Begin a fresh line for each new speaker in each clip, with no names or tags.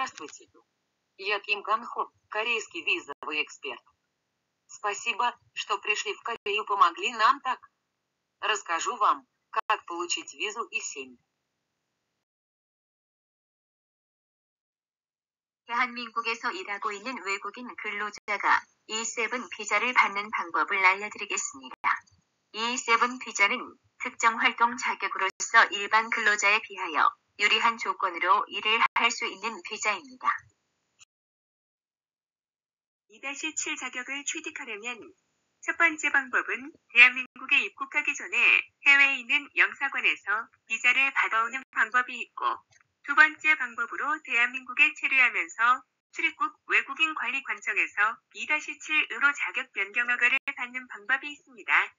Здравствуйте. Я Ким Кан Хо, корейский визовый эксперт. Спасибо, что пришли в Корею, помогли нам так. Расскажу вам, как получить визу И-7.
대한민국에서 일하고 있는 외국인 근로자가 E7 비자를 받는 방법을 알려드리겠습니다. E7 비자는 특정 활동 자격으로서 일반 근로자에 비하여 유리한 조건으로 일을 할 수 있는 비자입니다. E-7 자격을 취득하려면 첫 번째 방법은 대한민국에 입국하기 전에 해외에 있는 영사관에서 비자를 받아오는 방법이 있고, 두 번째 방법으로 대한민국에 체류하면서 출입국 외국인 관리관청에서 E-7으로 자격 변경 허가를 받는 방법이 있습니다.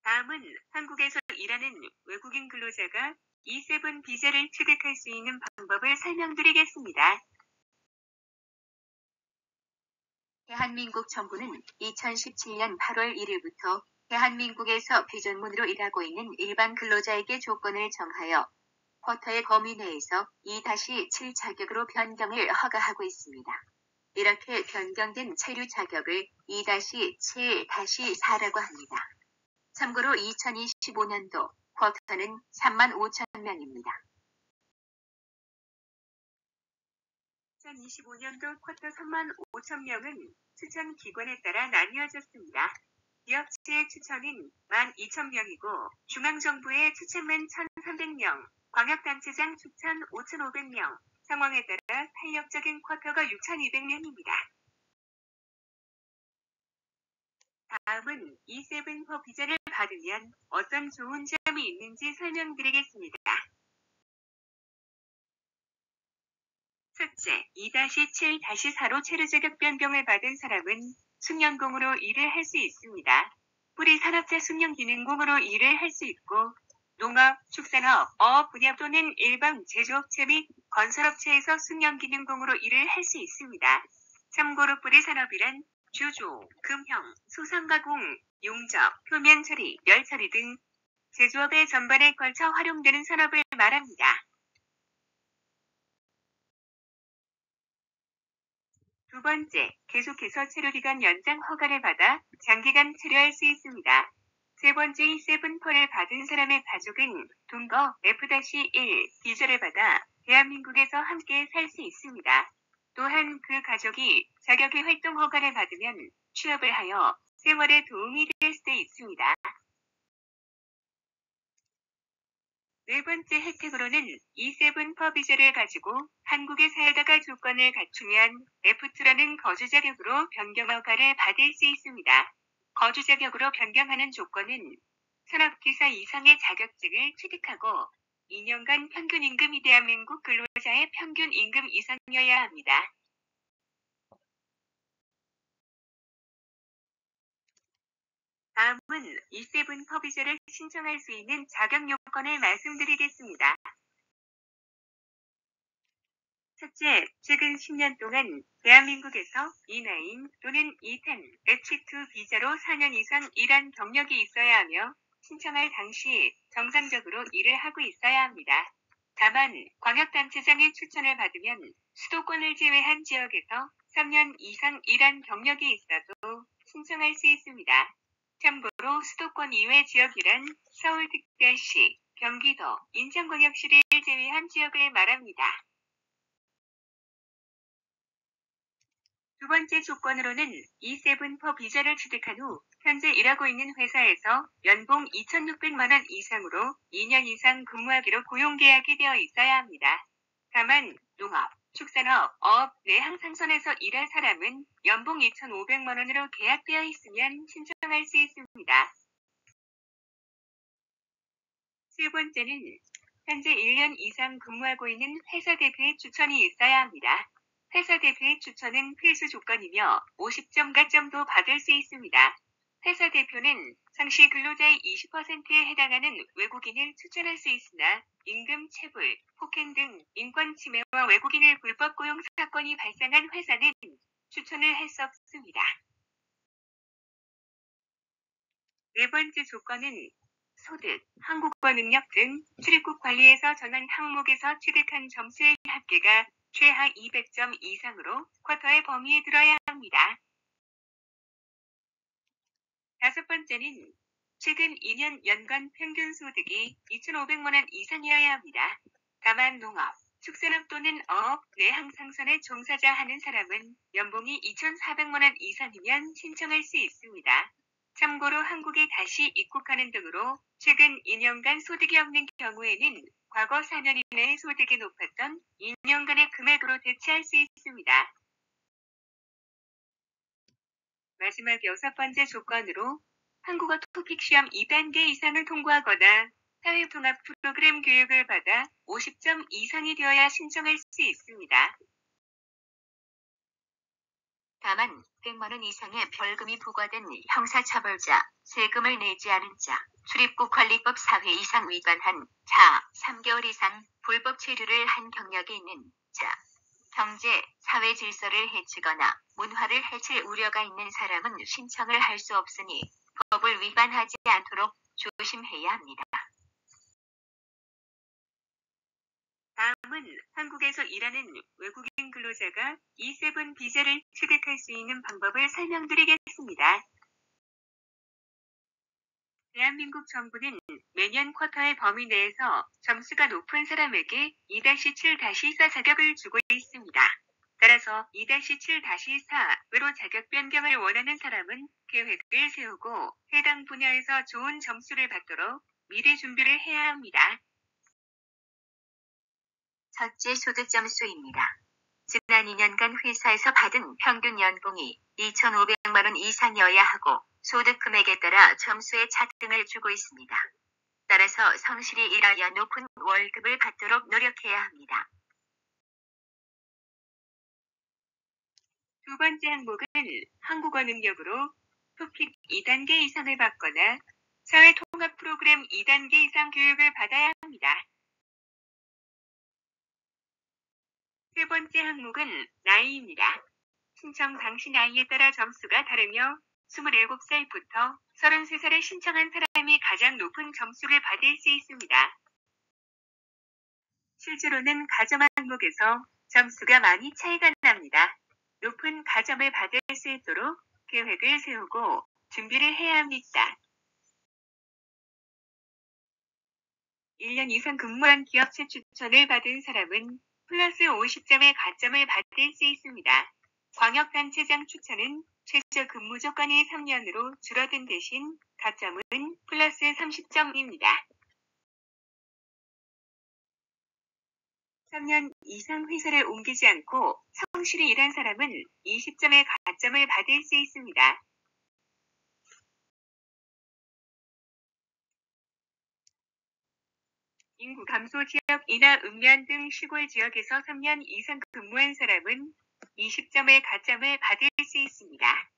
다음은 한국에서 일하는 외국인 근로자가 E7 비자를 취득할 수 있는 방법을 설명드리겠습니다. 대한민국 정부는 2017년 8월 1일부터 대한민국에서 비전문으로 일하고 있는 일반 근로자에게 조건을 정하여 쿼터의 범위 내에서 E-7 자격으로 변경을 허가하고 있습니다. 이렇게 변경된 체류 자격을 E-7-4라고 합니다. 참고로 2025년도 쿼터는 35,000명입니다. 2025년도 쿼터 35,000명은 추천 기관에 따라 나뉘어졌습니다. 기업체의 추천은 12,000명이고 중앙정부의 추천은 1,300명, 광역단체장 추천 5,500명, 상황에 따라 탄력적인 쿼터가 6,200명입니다. 다음은 E7 비자를 받으면 어떤 좋은 점이 있는지 설명드리겠습니다. 첫째, E-7-4로 체류 자격 변경을 받은 사람은 숙련공으로 일을 할 수 있습니다. 뿌리 산업체 숙련기능공으로 일을 할 수 있고, 농업, 축산업, 어업 분야 또는 일반 제조업체 및 건설업체에서 숙련기능공으로 일을 할 수 있습니다. 참고로 뿌리 산업이란 주조, 금형, 소상가공, 용접, 표면 처리, 열 처리 등 제조업의 전반에 걸쳐 활용되는 산업을 말합니다. 두 번째, 계속해서 체류기간 연장 허가를 받아 장기간 체류할 수 있습니다. 세 번째, E7를 받은 사람의 가족은 동거 F-1 비자를 받아 대한민국에서 함께 살 수 있습니다. 또한 그 가족이 자격의 활동 허가를 받으면 취업을 하여 생활에 도움이 될 수도 있습니다. 네 번째 혜택으로는 E7 비자를 가지고 한국에 살다가 조건을 갖추면 F2라는 거주 자격으로 변경 허가를 받을 수 있습니다. 거주 자격으로 변경하는 조건은 산업기사 이상의 자격증을 취득하고 2년간 평균 임금이 대한민국 근로자의 평균 임금 이상이어야 합니다. 다음은 E7 비자를 신청할 수 있는 자격 요건을 말씀드리겠습니다. 첫째, 최근 10년 동안 대한민국에서 E9 또는 E10, H2 비자로 4년 이상 일한 경력이 있어야 하며 신청할 당시 정상적으로 일을 하고 있어야 합니다. 다만 광역단체장의 추천을 받으면 수도권을 제외한 지역에서 3년 이상 일한 경력이 있어도 신청할 수 있습니다. 참고로 수도권 이외 지역이란 서울특별시, 경기도, 인천광역시를 제외한 지역을 말합니다. 두 번째 조건으로는 E7 비자를 취득한 후 현재 일하고 있는 회사에서 연봉 2,600만 원 이상으로 2년 이상 근무하기로 고용계약이 되어 있어야 합니다. 다만 농업, 축산업, 어업, 내항상선에서 일할 사람은 연봉 2,500만 원으로 계약되어 있으면 신청할 수 있습니다. 세 번째는 현재 1년 이상 근무하고 있는 회사 대표의 추천이 있어야 합니다. 회사 대표의 추천은 필수 조건이며 50점 가점도 받을 수 있습니다. 회사 대표는 상시 근로자의 20%에 해당하는 외국인을 추천할 수 있으나 임금 체불, 폭행 등 인권 침해와 외국인을 불법 고용 사건이 발생한 회사는 추천을 할 수 없습니다. 네 번째 조건은 소득, 한국어 능력 등 출입국 관리에서 전환 항목에서 취득한 점수의 합계가 최하 200점 이상으로 쿼터의 범위에 들어야 합니다. 다섯 번째는 최근 2년 연간 평균 소득이 2,500만 원 이상이어야 합니다. 다만 농업, 축산업 또는 어업, 내항상선의 종사자 하는 사람은 연봉이 2,400만 원 이상이면 신청할 수 있습니다. 참고로 한국에 다시 입국하는 등으로 최근 2년간 소득이 없는 경우에는 과거 4년 이내의 소득이 높았던 2년간의 금액으로 대체할 수 있습니다. 마지막 여섯 번째 조건으로 한국어 토픽 시험 2단계 이상을 통과하거나 사회통합 프로그램 교육을 받아 50점 이상이 되어야 신청할 수 있습니다. 다만 100만 원 이상의 벌금이 부과된 형사처벌자, 세금을 내지 않은 자, 출입국관리법 4회 이상 위반한 자, 3개월 이상 불법 체류를 한 경력이 있는 자, 경제, 사회 질서를 해치거나 문화를 해칠 우려가 있는 사람은 신청을 할 수 없으니 법을 위반하지 않도록 조심해야 합니다. 다음은 한국에서 일하는 외국인 근로자가 E7 비자를 취득할 수 있는 방법을 설명드리겠습니다. 대한민국 정부는 매년 쿼터의 범위 내에서 점수가 높은 사람에게 2-7-4 자격을 주고 있습니다. 따라서 2-7-4으로 자격 변경을 원하는 사람은 계획을 세우고 해당 분야에서 좋은 점수를 받도록 미리 준비를 해야 합니다. 첫째 소득 점수입니다. 지난 2년간 회사에서 받은 평균 연봉이 2,500만 원 이상이어야 하고 소득 금액에 따라 점수의 차등을 주고 있습니다. 따라서 성실히 일하여 높은 월급을 받도록 노력해야 합니다. 두 번째 항목은 한국어 능력으로 토픽 2단계 이상을 받거나 사회통합 프로그램 2단계 이상 교육을 받아야 합니다. 세 번째 항목은 나이입니다. 신청 당시 나이에 따라 점수가 다르며 27살부터 33살에 신청한 사람이 가장 높은 점수를 받을 수 있습니다. 실제로는 가점 항목에서 점수가 많이 차이가 납니다. 높은 가점을 받을 수 있도록 계획을 세우고 준비를 해야 합니다. 1년 이상 근무한 기업체 추천을 받은 사람은 플러스 50점의 가점을 받을 수 있습니다. 광역단체장 추천은 최저 근무 조건이 3년으로 줄어든 대신 가점은 플러스 30점입니다. 3년 이상 회사를 옮기지 않고 성실히 일한 사람은 20점의 가점을 받을 수 있습니다. 인구 감소 지역이나 읍면 등 시골 지역에서 3년 이상 근무한 사람은 20점의 가점을 받을 수 있습니다.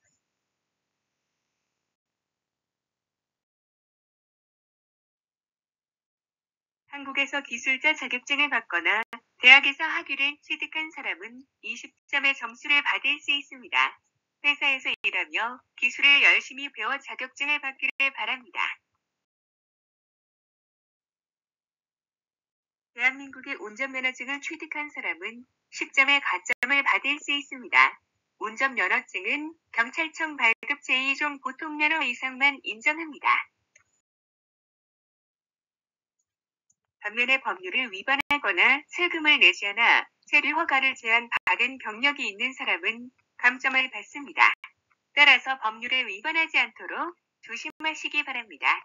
한국에서 기술자 자격증을 받거나 대학에서 학위를 취득한 사람은 20점의 점수를 받을 수 있습니다. 회사에서 일하며 기술을 열심히 배워 자격증을 받기를 바랍니다. 대한민국의 운전면허증을 취득한 사람은 10점의 가점을 받을 수 있습니다. 운전면허증은 경찰청 발급 제2종 보통면허 이상만 인정합니다. 반면에 법률을 위반하거나 세금을 내지 않아 세류 허가를 제한받은 경력이 있는 사람은 감점을 받습니다. 따라서 법률을 위반하지 않도록 조심하시기 바랍니다.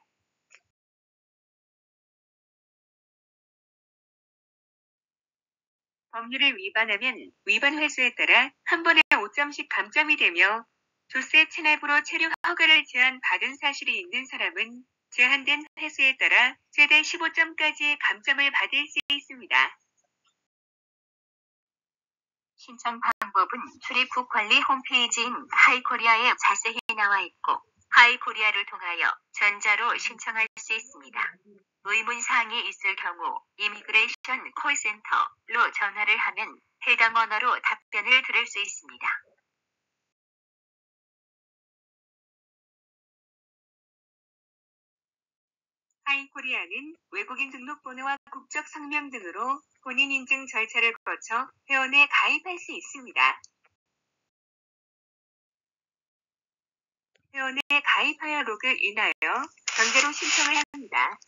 법률을 위반하면 위반 횟수에 따라 한 번에 5점씩 감점이 되며 조세 체납으로 체류 허가를 제한받은 사실이 있는 사람은 제한된 횟수에 따라 최대 15점까지의 감점을 받을 수 있습니다. 신청 방법은 출입국 관리 홈페이지인 하이코리아에 자세히 나와 있고 하이코리아를 통하여 전자로 신청할 수 있습니다. 의문사항이 있을 경우 이미그레이션 콜센터로 전화를 하면 해당 언어로 답변을 들을 수 있습니다. 하이코리아는 외국인 등록번호와 국적 성명 등으로 본인 인증 절차를 거쳐 회원에 가입할 수 있습니다. 회원에 가입하여 로그인하여 강제로 신청을 합니다.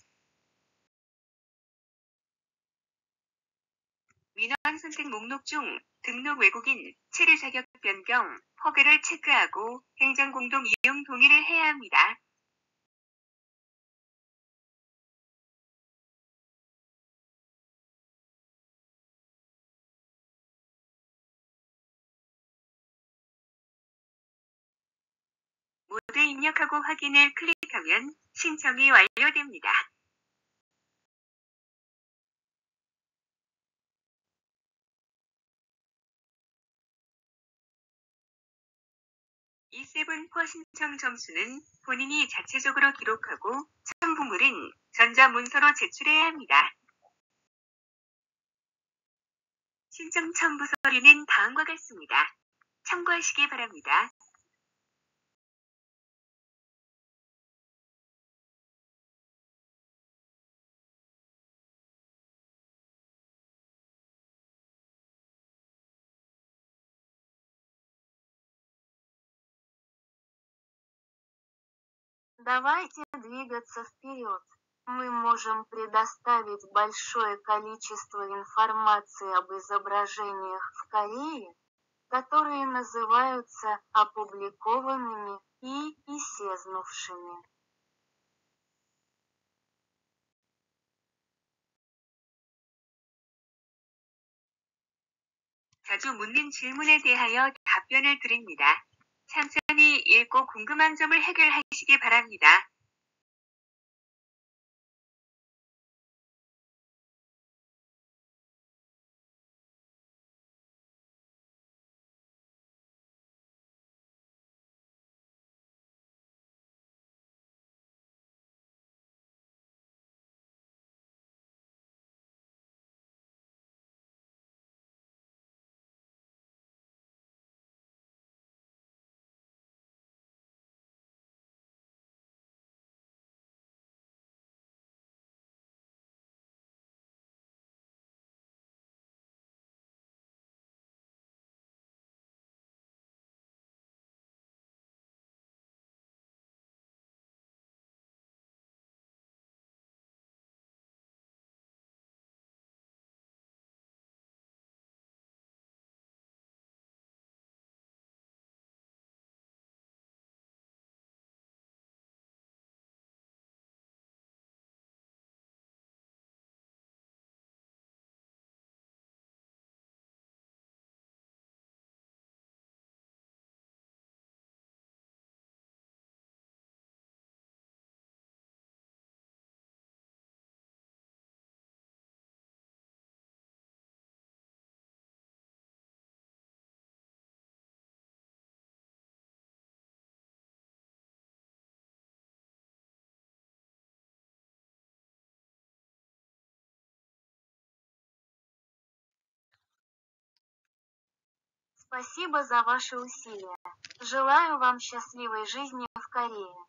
민원 선택 목록 중 등록 외국인, 체류 자격 변경, 허가를 체크하고 행정 공동 이용 동의를 해야 합니다. 모두 입력하고 확인을 클릭하면 신청이 완료됩니다. E7포 신청 점수는 본인이 자체적으로 기록하고 첨부물은 전자문서로 제출해야 합니다. 신청 첨부 서류는 다음과 같습니다. 참고하시기 바랍니다.
Давайте двигаться вперед. Мы можем предоставить большое количество информации об изображениях в Корее, которые называются опубликованными и исчезнувшими.
자주 묻는 질문에 대하여 답변을 드립니다. 천천히 읽고 궁금한 점을 해결하시기 바랍니다.
Спасибо за ваши усилия. Желаю вам счастливой жизни в Корее.